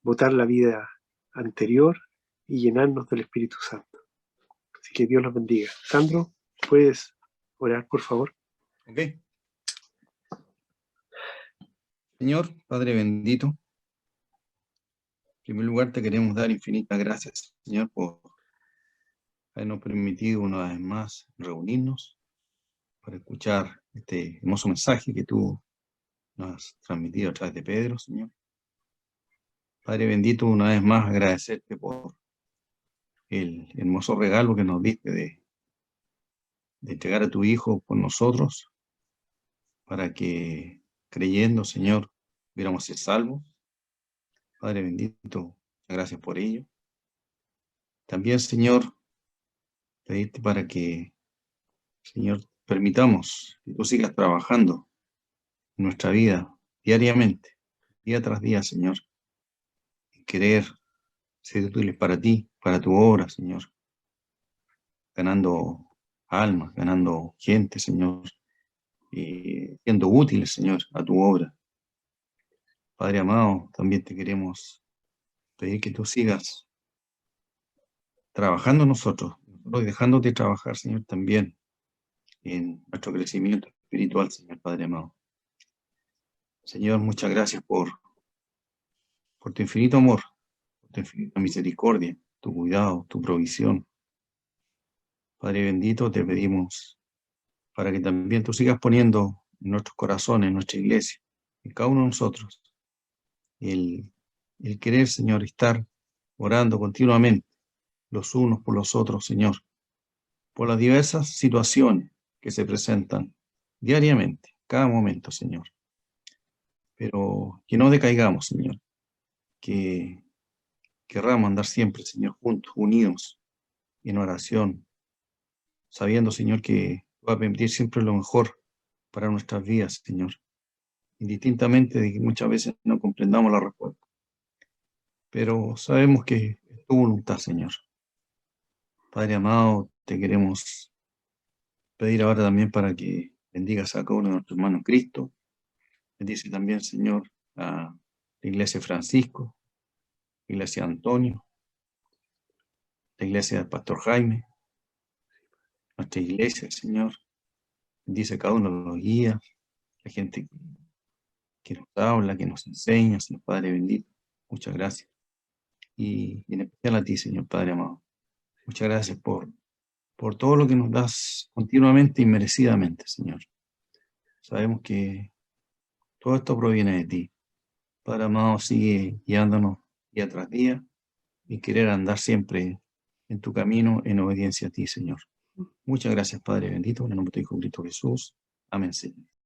botar la vida anterior y llenarnos del Espíritu Santo. Así que Dios los bendiga. Sandro, ¿puedes orar, por favor? Ok. Señor, Padre bendito, en primer lugar te queremos dar infinitas gracias, Señor, por habernos permitido una vez más reunirnos para escuchar este hermoso mensaje que tú nos has transmitido a través de Pedro, Señor. Padre bendito, una vez más agradecerte por el hermoso regalo que nos diste de entregar a tu Hijo por nosotros, para que creyendo, Señor, hubiéramos sido salvos. Padre bendito, gracias por ello. También, Señor, pedirte para que, Señor, permitamos que tú sigas trabajando en nuestra vida diariamente, día tras día, Señor, y querer ser útiles para ti, para tu obra, Señor, ganando almas, ganando gente, Señor, y siendo útiles, Señor, a tu obra. Padre amado, también te queremos pedir que tú sigas trabajando en nosotros y dejándote trabajar, Señor, también en nuestro crecimiento espiritual, Señor Padre amado. Señor, muchas gracias por tu infinito amor, por tu infinita misericordia, tu cuidado, tu provisión. Padre bendito, te pedimos para que también tú sigas poniendo en nuestros corazones, en nuestra iglesia, en cada uno de nosotros, el querer, Señor, estar orando continuamente los unos por los otros, Señor, por las diversas situaciones que se presentan diariamente, cada momento, Señor. Pero que no decaigamos, Señor, que querramos andar siempre, Señor, juntos, unidos, en oración, sabiendo, Señor, que va a permitir siempre lo mejor para nuestras vidas, Señor, indistintamente de que muchas veces no comprendamos la respuesta. Pero sabemos que es tu voluntad, Señor. Padre amado, te queremos pedir ahora también para que bendigas a cada uno de nuestros hermanos en Cristo. Bendice también, Señor, a la iglesia de Francisco, la iglesia de Antonio, la iglesia del Pastor Jaime, nuestra iglesia, Señor. Bendice a cada uno de los guías, la gente que nos habla, que nos enseña, Señor Padre bendito. Muchas gracias. Y en especial a ti, Señor Padre amado. Muchas gracias por todo lo que nos das continuamente y merecidamente, Señor. Sabemos que todo esto proviene de ti. Padre amado, sigue guiándonos día tras día y querer andar siempre en tu camino en obediencia a ti, Señor. Muchas gracias, Padre bendito, en el nombre de tu Hijo Cristo Jesús. Amén, Señor.